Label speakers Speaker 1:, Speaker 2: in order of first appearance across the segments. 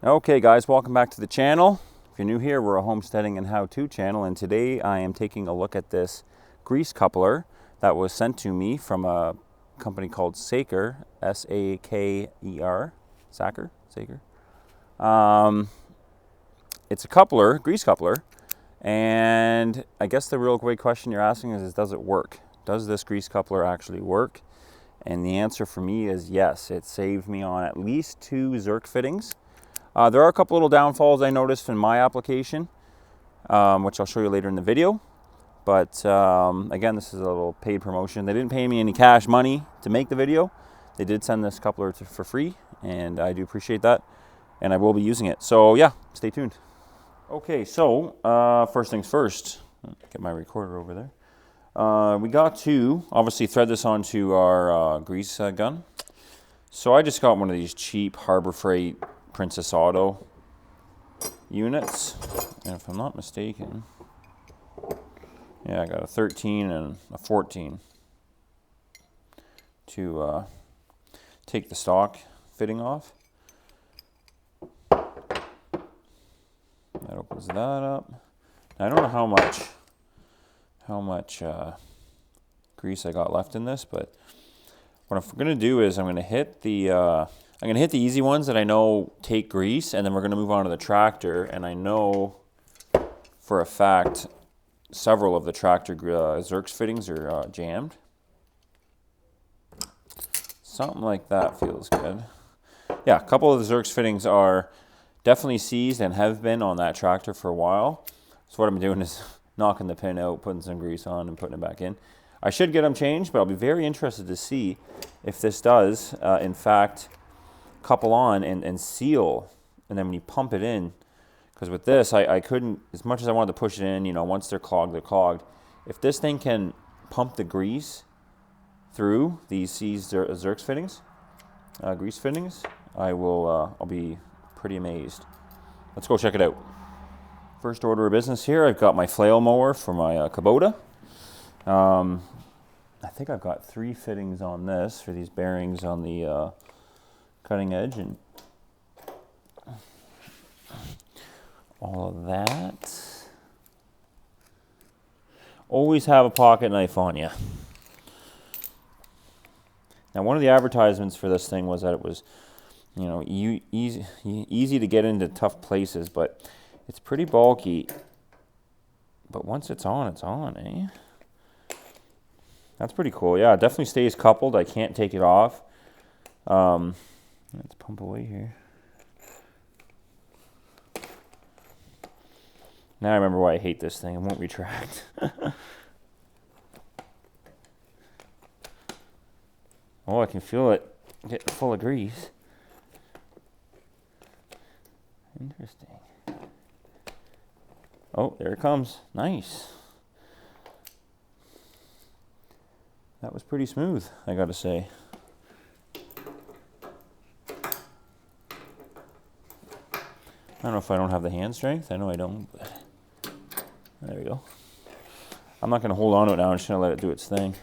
Speaker 1: Okay guys, welcome back to the channel. If you're new here, we're a homesteading and how-to channel, and today I am taking a look at this grease coupler that was sent to me from a company called Saker, S-A-K-E-R, Saker. It's a coupler, grease coupler, and I guess the real great question you're asking is does it work? Does this grease coupler actually work? And the answer for me is yes. It saved me on at least 2 zerk fittings. There are a couple little downfalls I noticed in my application, which I'll show you later in the video. But again, this is a little paid promotion. They didn't pay me any cash money to make the video. They did send this coupler for free, and I do appreciate that. And I will be using it. So yeah, stay tuned. Okay, so first things first. Get my recorder over there. We got to obviously thread this onto our grease gun. So I just got one of these cheap Harbor Freight Princess Auto units, and if I'm not mistaken, yeah, I got a 13 and a 14 to take the stock fitting off. That opens that up. I don't know how much grease I got left in this, but what I'm going to do is I'm going to hit the easy ones that I know take grease, and then we're going to move on to the tractor. And I know for a fact several of the tractor zerks fittings are jammed. Something like that feels good. Yeah, a couple of the zerks fittings are definitely seized and have been on that tractor for a while. So what I'm doing is knocking the pin out, putting some grease on, and putting it back in. I should get them changed, but I'll be very interested to see if this does, in fact, couple on and seal, and then when you pump it in, because with this I couldn't, as much as I wanted to push it in, you know, once they're clogged, they're clogged. If this thing can pump the grease through these zerks fittings, grease fittings, I'll be pretty amazed. Let's go check it out. First order of business here, I've got my flail mower for my Kubota. I think I've got 3 fittings on this for these bearings on the cutting edge and all of that. Always have a pocket knife on you. Now, one of the advertisements for this thing was that it was, you know, easy to get into tough places, but it's pretty bulky. But once it's on, eh? That's pretty cool. Yeah, it definitely stays coupled. I can't take it off. Let's pump away here. Now I remember why I hate this thing. It won't retract. Oh, I can feel it getting full of grease. Interesting. Oh, there it comes. Nice. That was pretty smooth, I gotta say. I don't know if I don't have the hand strength. I know I don't, but there we go. I'm not going to hold on to it now. I'm just going to let it do its thing.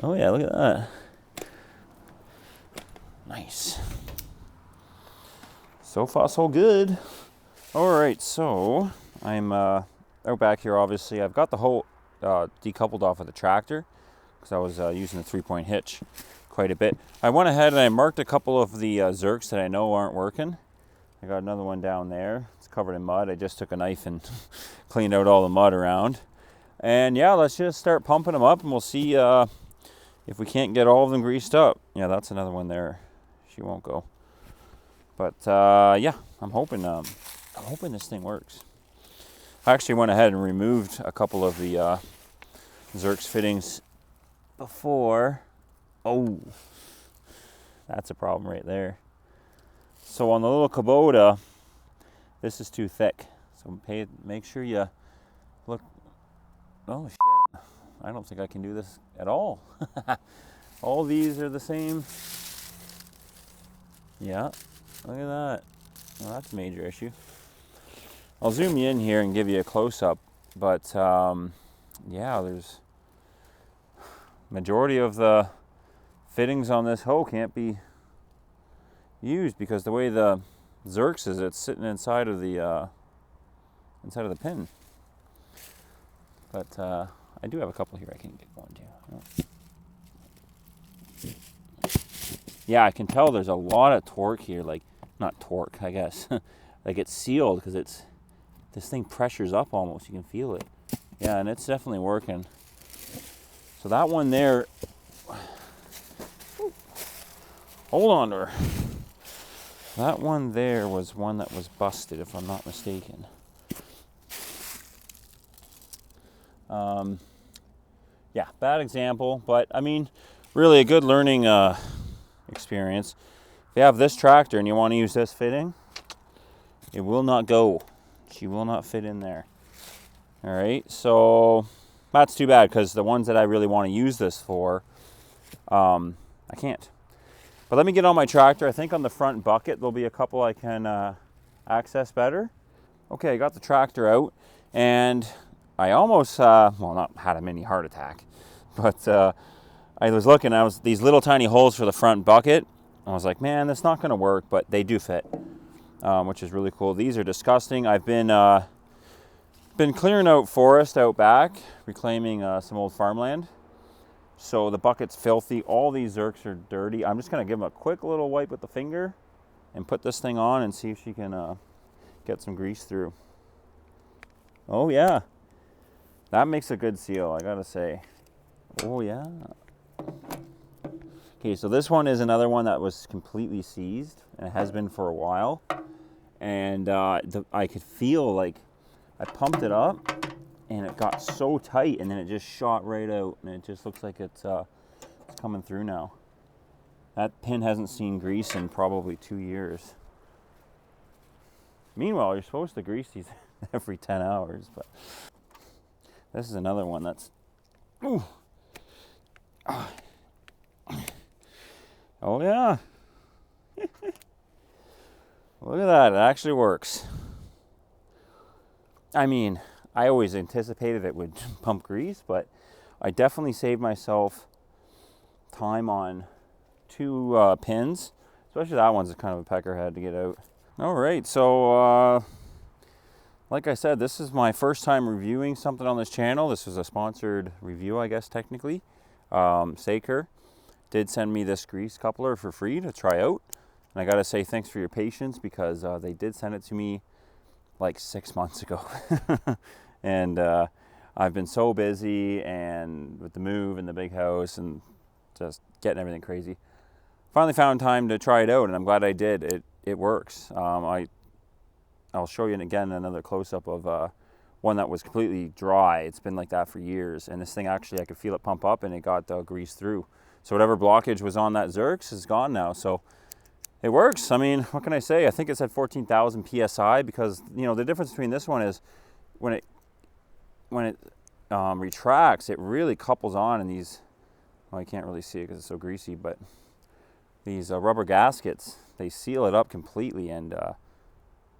Speaker 1: Oh yeah, look at that. Nice. So far, so good. All right, so I'm out back here, obviously. I've got the whole decoupled off of the tractor because I was using the 3-point hitch quite a bit. I went ahead and I marked a couple of the zerks that I know aren't working. I got another one down there. It's covered in mud. I just took a knife and cleaned out all the mud around. And yeah, let's just start pumping them up, and we'll see if we can't get all of them greased up. Yeah, that's another one there. She won't go. But yeah, I'm hoping this thing works. I actually went ahead and removed a couple of the zerks fittings before. Oh, that's a problem right there. So on the little Kubota, this is too thick. So make sure you look. Oh shit! I don't think I can do this at all. All these are the same. Yeah, look at that. Well, that's a major issue. I'll zoom you in here and give you a close-up. But yeah, there's majority of the fittings on this hoe can't be used because the way the zerks is it's sitting inside of the pin. But I do have a couple here I can get going to. Yeah, I can tell there's a lot of torque here, like, not torque, I guess. Like it's sealed because this thing pressures up almost, you can feel it. Yeah, and it's definitely working. So that one there, hold on to her. That one there was one that was busted, if I'm not mistaken. Yeah, bad example, but I mean, really a good learning experience. If you have this tractor and you want to use this fitting, it will not go. She will not fit in there. All right, so that's too bad because the ones that I really want to use this for, I can't. But let me get on my tractor. I think on the front bucket there'll be a couple I can access better. Okay, I got the tractor out, and I almost, well, not had a mini heart attack, but I was looking, these little tiny holes for the front bucket. I was like, man, that's not gonna work, but they do fit, which is really cool. These are disgusting. I've been clearing out forest out back, reclaiming some old farmland. So the bucket's filthy. All these zerks are dirty. I'm just gonna give them a quick little wipe with the finger and put this thing on and see if she can get some grease through. Oh yeah. That makes a good seal, I gotta say. Oh yeah. Okay, so this one is another one that was completely seized, and it has been for a while. And I could feel, like, I pumped it up, and it got so tight, and then it just shot right out, and it just looks like it's coming through now. That pin hasn't seen grease in probably 2 years. Meanwhile, you're supposed to grease these every 10 hours, but this is another one that's, ooh. Oh yeah. Look at that, it actually works. I mean, I always anticipated it would pump grease, but I definitely saved myself time on 2 pins, especially that one's kind of a peckerhead to get out. All right, so like I said, this is my first time reviewing something on this channel. This was a sponsored review, I guess, technically. Saker did send me this grease coupler for free to try out. And I gotta say thanks for your patience, because they did send it to me like 6 months ago. And I've been so busy, and with the move and the big house and just getting everything crazy. Finally found time to try it out, and I'm glad I did. It works. I'll show you again another close-up of one that was completely dry. It's been like that for years, and this thing actually, I could feel it pump up, and it got grease through. So whatever blockage was on that zerks is gone now. So it works. I mean, what can I say? I think it's at 14,000 psi, because you know the difference between this one is when it retracts, it really couples on, and these, well, I can't really see it because it's so greasy, but these rubber gaskets, they seal it up completely, and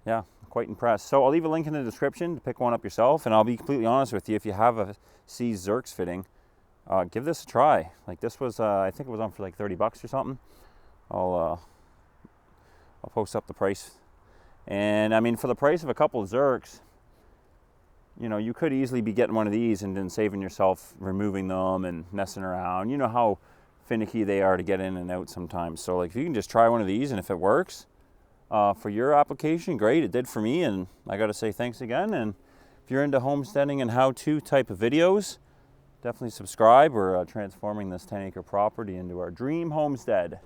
Speaker 1: yeah, quite impressed. So I'll leave a link in the description to pick one up yourself, and I'll be completely honest with you, if you have a seized zerks fitting, give this a try. Like, this was, I think it was on for like 30 bucks or something. I'll post up the price. And I mean, for the price of a couple of zerks, you know, you could easily be getting one of these and then saving yourself removing them and messing around. You know how finicky they are to get in and out sometimes. So like, if you can just try one of these, and if it works for your application, great. It did for me, and I got to say thanks again. And if you're into homesteading and how-to type of videos, definitely subscribe. We're transforming this 10-acre property into our dream homestead,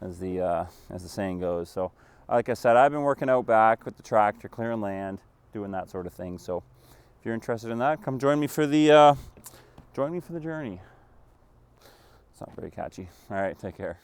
Speaker 1: as the saying goes. So like I said, I've been working out back with the tractor, clearing land, doing that sort of thing. So if you're interested in that, come join me for the journey. It's not very catchy. All right, take care.